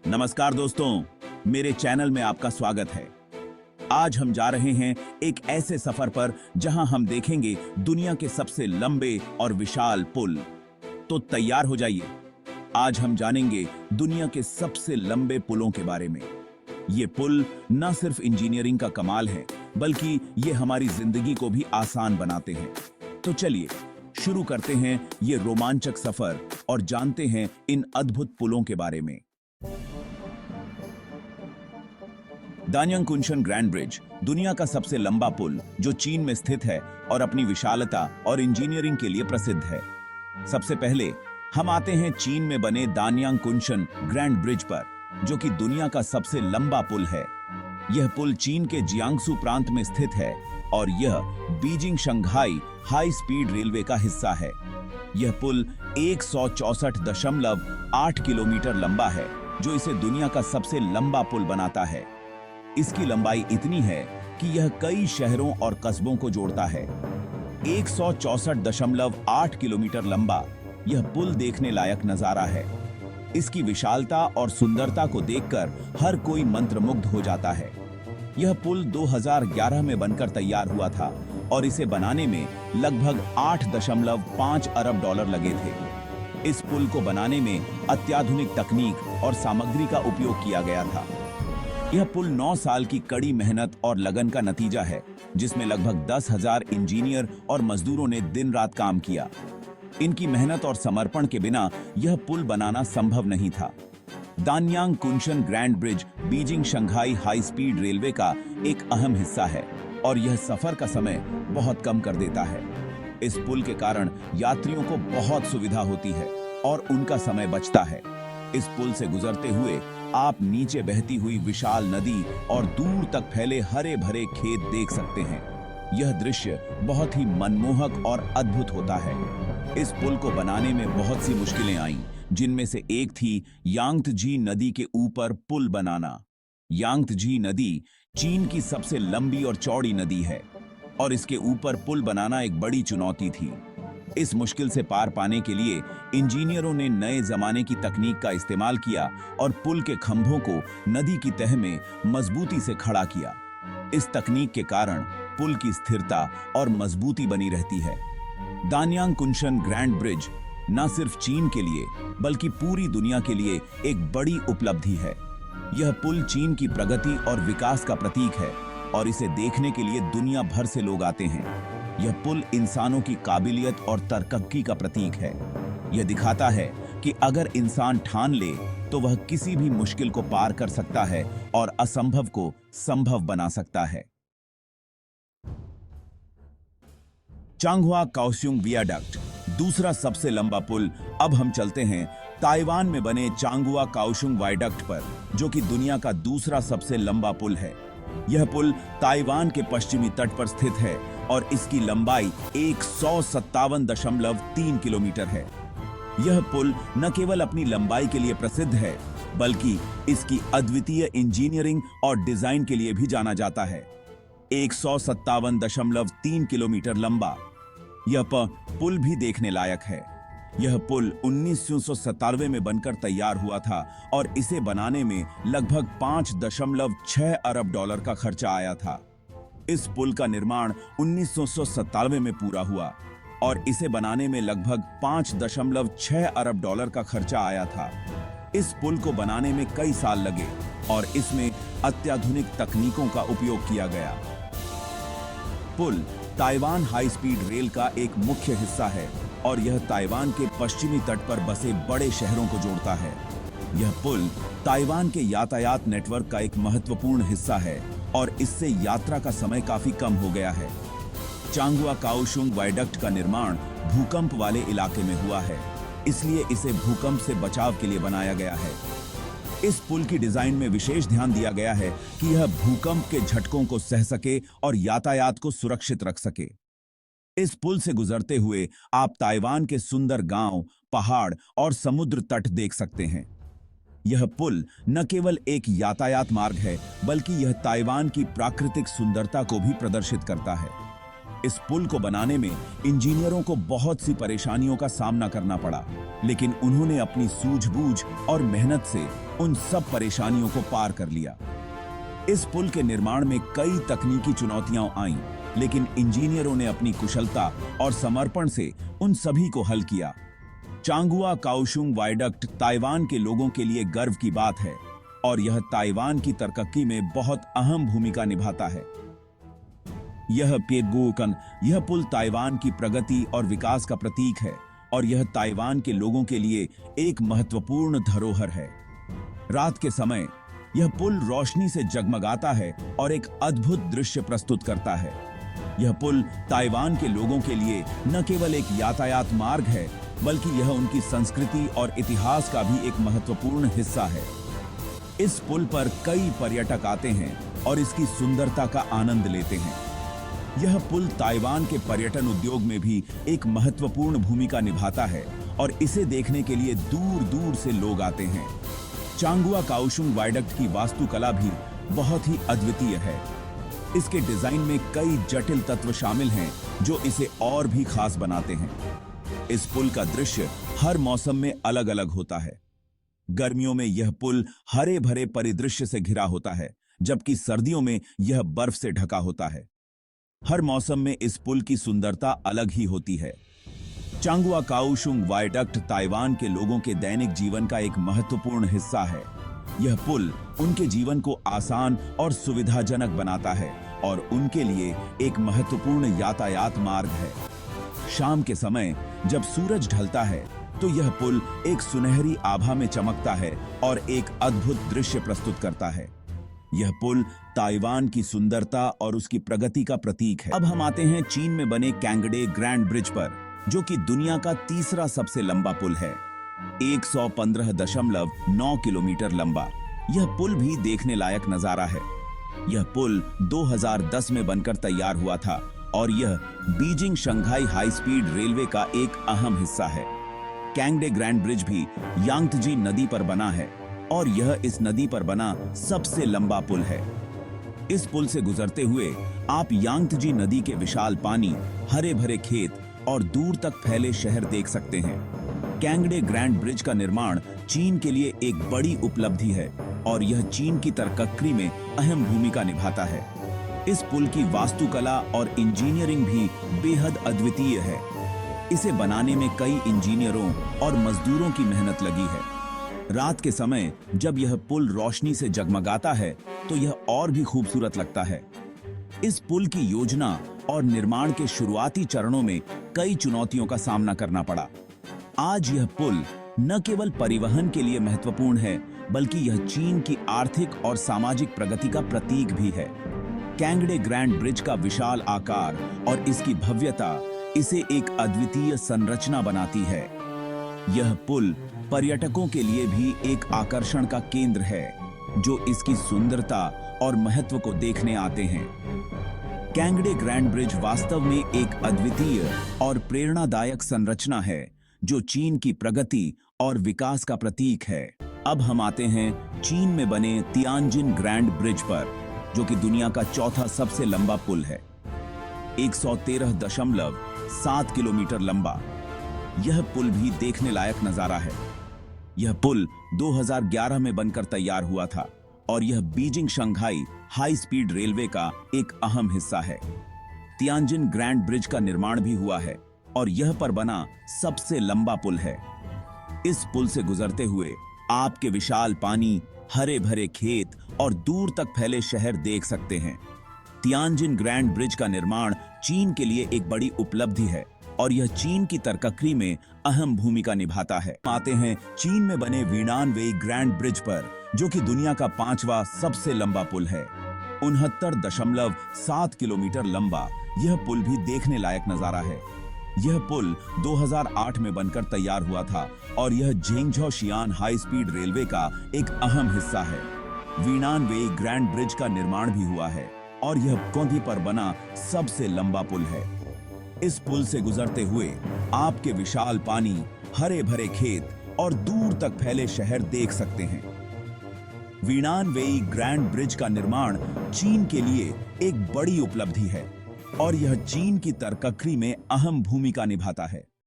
नमस्कार दोस्तों, मेरे चैनल में आपका स्वागत है। आज हम जा रहे हैं एक ऐसे सफर पर जहां हम देखेंगे दुनिया के सबसे लंबे और विशाल पुल। तो तैयार हो जाइए। आज हम जानेंगे दुनिया के सबसे लंबे पुलों के बारे में। ये पुल न सिर्फ इंजीनियरिंग का कमाल है, बल्कि ये हमारी जिंदगी को भी आसान बनाते हैं। तो चलिए शुरू करते हैं ये रोमांचक सफर और जानते हैं इन अद्भुत पुलों के बारे में। दान्यांग कुनशन ग्रैंड ब्रिज दुनिया का सबसे लंबा पुल जो चीन में स्थित है और अपनी विशालता और इंजीनियरिंग के लिए प्रसिद्ध है। सबसे पहले हम आते हैं चीन में बने दान्यांग कुनशन ग्रैंड ब्रिज पर, जो कि दुनिया का सबसे लंबा पुल है। यह पुल चीन के जियांगसू प्रांत में स्थित है और यह Beijing Shanghai high speed railway का हिस्सा है। यह पुल 164.8 किलोमीटर लंबा है, जो इसे दुनिया का सबसे लंबा पुल बनाता है। इसकी लंबाई इतनी है कि यह कई शहरों और कस्बों को जोड़ता है। 164.8 किलोमीटर लंबा यह पुल देखने लायक नजारा है। इसकी विशालता और सुंदरता को देखकर हर कोई मंत्रमुग्ध हो जाता है। यह पुल 2011 में बनकर तैयार हुआ था और इसे बनाने में लगभग 8.5 अरब डॉलर लगे थे। इस पुल को बनाने में अत्याधुनिक तकनीक और सामग्री का उपयोग किया गया था। यह पुल 9 साल की कड़ी मेहनत और लगन का नतीजा है, जिसमें लगभग 10,000 इंजीनियर और मजदूरों ने दिन रात काम किया। इनकी मेहनत और समर्पण के बिना यह पुल बनाना संभव नहीं था। Danyang Kunshan grand bridge Beijing Shanghai high speed railway का एक अहम हिस्सा है और यह सफर का समय बहुत कम कर देता है। इस पुल के कारण यात्रियों को बहुत सुविधा होती है और उनका समय बचता है। इस पुल से गुजरते हुए आप नीचे बहती हुई विशाल नदी और दूर तक फैले हरे भरे खेत देख सकते हैं। यह दृश्य बहुत ही मनमोहक और अद्भुत होता है। इस पुल को बनाने में बहुत सी मुश्किलें आईं, जिनमें से एक थी यांगत्जी नदी के ऊपर पुल बनाना। यांगत्जी नदी चीन की सबसे लंबी और चौड़ी नदी है और इसके ऊपर पुल बनाना एक बड़ी चुनौती थी। इस मुश्किल से पार पाने के लिए इंजीनियरों ने नए जमाने की तकनीक का इस्तेमाल किया और पुल के खंभों को नदी की तह में मजबूती से खड़ा किया। इस तकनीक के कारण पुल की स्थिरता और मजबूती बनी रहती है। दान्यांग कुनशन ग्रैंड ब्रिज न सिर्फ चीन के लिए बल्कि पूरी दुनिया के लिए एक बड़ी उपलब्धि है। यह पुल चीन की प्रगति और विकास का प्रतीक है और इसे देखने के लिए दुनिया भर से लोग आते हैं। यह पुल इंसानों की काबिलियत और तरक्की का प्रतीक है। यह दिखाता है कि अगर इंसान ठान ले तो वह किसी भी मुश्किल को पार कर सकता है और असंभव को संभव बना सकता है। चांगहुआ काओशुंग वियाडक्ट दूसरा सबसे लंबा पुल। अब हम चलते हैं ताइवान में बने चांगहुआ काओशुंग वायडक्ट पर, जो कि दुनिया का दूसरा सबसे लंबा पुल है। यह पुल ताइवान के पश्चिमी तट पर स्थित है और इसकी लंबाई 157.3 किलोमीटर है। यह पुल न केवल अपनी लंबाई के लिए प्रसिद्ध है, बल्कि इसकी अद्वितीय इंजीनियरिंग और डिजाइन के लिए भी जाना जाता है। 157.3 किलोमीटर लंबा यह पुल भी देखने लायक है। यह पुल 1997 में बनकर तैयार हुआ था और इसे बनाने में लगभग 5.6 अरब डॉलर का खर्चा आया था। इस पुल का निर्माण 1997 में पूरा हुआ और इसे बनाने में लगभग 5.6 अरब डॉलर का खर्चा आया था। इस पुल को बनाने में कई साल लगे और इसमें अत्याधुनिक तकनीकों का उपयोग किया गया। पुल ताइवान हाई स्पीड रेल का एक मुख्य हिस्सा है और यह ताइवान के पश्चिमी तट पर बसे बड़े शहरों को जोड़ता है। यह पुल ताइवान के यातायात नेटवर्क का एक महत्वपूर्ण हिस्सा है और इससे यात्रा का समय काफी कम हो गया है। चांगहुआ काओशुंग वायडक्ट का निर्माण भूकंप वाले इलाके में हुआ है, इसलिए इसे भूकंप से बचाव के लिए बनाया गया है। इस पुल की डिजाइन में विशेष ध्यान दिया गया है कि यह भूकंप के झटकों को सह सके और यातायात को सुरक्षित रख सके। इस पुल से गुजरते हुए आप ताइवान के सुंदर गांव, पहाड़ और समुद्र तट देख सकते हैं। यह पुल न केवल एक यातायात मार्ग है, बल्कि यह ताइवान की प्राकृतिक सुंदरता को भी प्रदर्शित करता है। इस पुल को बनाने में इंजीनियरों को बहुत सी परेशानियों का सामना करना पड़ा, लेकिन उन्होंने अपनी सूझबूझ और मेहनत से उन सब परेशानियों को पार कर लिया। इस पुल के निर्माण में कई तकनीकी चुनौतियां आईं, लेकिन इंजीनियरों ने अपनी कुशलता और समर्पण से उन सभी को हल किया। चांगुआ काओशुंग वायडक्ट ताइवान के लोगों के लिए गर्व की बात है और यह ताइवान की तरक्की में बहुत अहम भूमिका निभाता है। यह पुल ताइवान की प्रगति और विकास का प्रतीक है और यह ताइवान के लोगों के लिए एक महत्वपूर्ण धरोहर है। रात के समय यह पुल रोशनी से जगमगाता है और एक अद्भुत दृश्य प्रस्तुत करता है। यह पुल ताइवान के लोगों के लिए न केवल एक यातायात मार्ग है, बल्कि यह उनकी संस्कृति और इतिहास का भी एक महत्वपूर्ण हिस्सा है। इस पुल पर कई पर्यटक आते हैं और इसकी सुंदरता का आनंद लेते हैं। यह पुल ताइवान के पर्यटन उद्योग में भी एक महत्वपूर्ण भूमिका निभाता है और इसे देखने के लिए दूर दूर से लोग आते हैं। चांगुआ काओशुंग वायडक्ट की वास्तुकला भी बहुत ही अद्वितीय है। इसके डिजाइन में कई जटिल तत्व शामिल हैं जो इसे और भी खास बनाते हैं। इस पुल का दृश्य हर मौसम में अलग अलग होता है। गर्मियों में यह पुल हरे भरे परिदृश्य से घिरा होता है, जबकि सर्दियों में यह बर्फ से ढका होता है। हर मौसम में इस पुल की सुंदरता अलग ही होती है। चांगुआ काओशुंग वायडक्ट ताइवान के लोगों के दैनिक जीवन का एक महत्वपूर्ण हिस्सा है। यह पुल उनके जीवन को आसान और सुविधाजनक बनाता है और उनके लिए एक महत्वपूर्ण यातायात मार्ग है। शाम के समय जब सूरज ढलता है तो यह पुल एक सुनहरी आभा में चमकता है और एक अद्भुत दृश्य प्रस्तुत करता है। यह पुल ताइवान की सुंदरता और उसकी प्रगति का प्रतीक है। अब हम आते हैं चीन में बने कैंगडे ग्रैंड ब्रिज पर, जो कि दुनिया का तीसरा सबसे लंबा पुल है, 115.9 किलोमीटर लंबा। यह पुल भी देखने लायक नजारा है। यह पुल 2010 में बनकर तैयार हुआ था और यह Beijing Shanghai high speed railway का एक अहम हिस्सा है। कैंगडे ग्रैंड ब्रिज भी यांगत्जी नदी पर बना है और यह इस नदी पर बना सबसे लंबा पुल है। इस पुल से गुजरते हुए आप यांगत्जी नदी के विशाल पानी, हरे भरे खेत और दूर तक फैले शहर देख सकते हैं। कैंगडे ग्रैंड ब्रिज का निर्माण चीन के लिए एक बड़ी उपलब्धि है और यह चीन की तरक्की में अहम भूमिका निभाता है। इस पुल की वास्तुकला और इंजीनियरिंग भी बेहद अद्वितीय है। इसे बनाने में कई इंजीनियरों और मजदूरों की मेहनत लगी है। रात के समय जब यह पुल रोशनी से जगमगाता है तो यह और भी खूबसूरत लगता है। इस पुल की योजना और निर्माण के शुरुआती चरणों में कई चुनौतियों का सामना करना पड़ा। आज यह पुल न केवल परिवहन के लिए महत्वपूर्ण है, बल्कि यह चीन की आर्थिक और सामाजिक प्रगति का प्रतीक भी है। कैंगडे ग्रैंड ब्रिज का विशाल आकार और इसकी भव्यता इसे एक अद्वितीय संरचना बनाती है। यह पुल पर्यटकों के लिए भी एक आकर्षण का केंद्र है, जो इसकी सुंदरता और महत्व को देखने आते हैं। कैंगडे ग्रैंड ब्रिज वास्तव में एक अद्वितीय और प्रेरणादायक संरचना है, जो चीन की प्रगति और विकास का प्रतीक है। अब हम आते हैं चीन में बने तियानजिन ग्रैंड ब्रिज पर, जो कि दुनिया का चौथा सबसे लंबा पुल है, 113.7 किलोमीटर लंबा। यह पुल भी देखने लायक नजारा है। यह पुल 2011 में बनकर तैयार हुआ था और यह Beijing Shanghai high speed railway का एक अहम हिस्सा है। तियानजिन ग्रैंड ब्रिज का निर्माण भी हुआ है और यह पर बना सबसे लंबा पुल है। इस पुल से गुजरते हुए आपके विशाल पानी, हरे भरे खेत और दूर तक फैले शहर देख सकते हैं। तियानजिन ग्रैंड ब्रिज का निर्माण चीन के लिए एक बड़ी उपलब्धि है और यह चीन की तरक्की में अहम भूमिका निभाता है। आते हैं चीन में बने वीनानवेई ग्रैंड ब्रिज पर, जो कि दुनिया का 5वां सबसे लंबा पुल है, 69.7 किलोमीटर लंबा। यह पुल भी देखने लायक नजारा है। यह पुल 2008 में बनकर तैयार हुआ था और यह जेंगझौ शियान हाई स्पीड रेलवे का एक अहम हिस्सा है। वीनानवेई ग्रैंड ब्रिज का निर्माण भी हुआ है और यह कोंधी पर बना सबसे लंबा पुल है। इस पुल से गुजरते हुए आपके विशाल पानी, हरे भरे खेत और दूर तक फैले शहर देख सकते हैं। वीनानवेई ग्रैंड ब्रिज का निर्माण चीन के लिए एक बड़ी उपलब्धि है। और यह चीन की तरककरी में अहम भूमिका निभाता है।